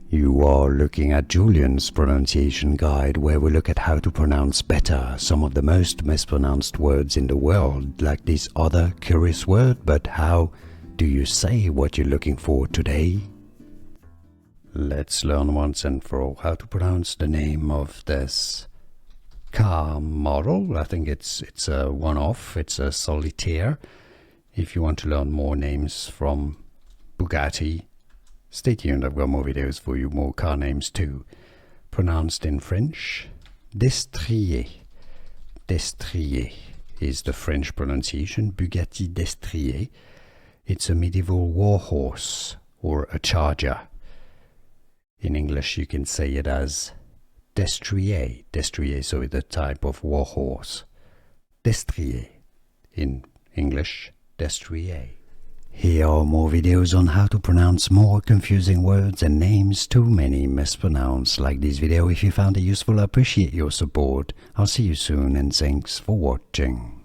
You are looking at Julian's pronunciation guide, where we look at how to pronounce better some of the most mispronounced words in the world, like this other curious word. But how do you say what you're looking for today? Let's learn once and for all how to pronounce the name of this car model. I think it's a one-off, it's a solitaire. If you want to learn more names from Bugatti, stay tuned, I've got more videos for you, more car names too. Pronounced in French, Destrier. Destrier is the French pronunciation, Bugatti Destrier. It's a medieval warhorse or a charger. In English you can say it as Destrier, Destrier, so it's a type of warhorse. Destrier, in English, Destrier. Here are more videos on how to pronounce more confusing words and names too many mispronounced. Like this video if you found it useful. I appreciate your support. I'll see you soon and thanks for watching.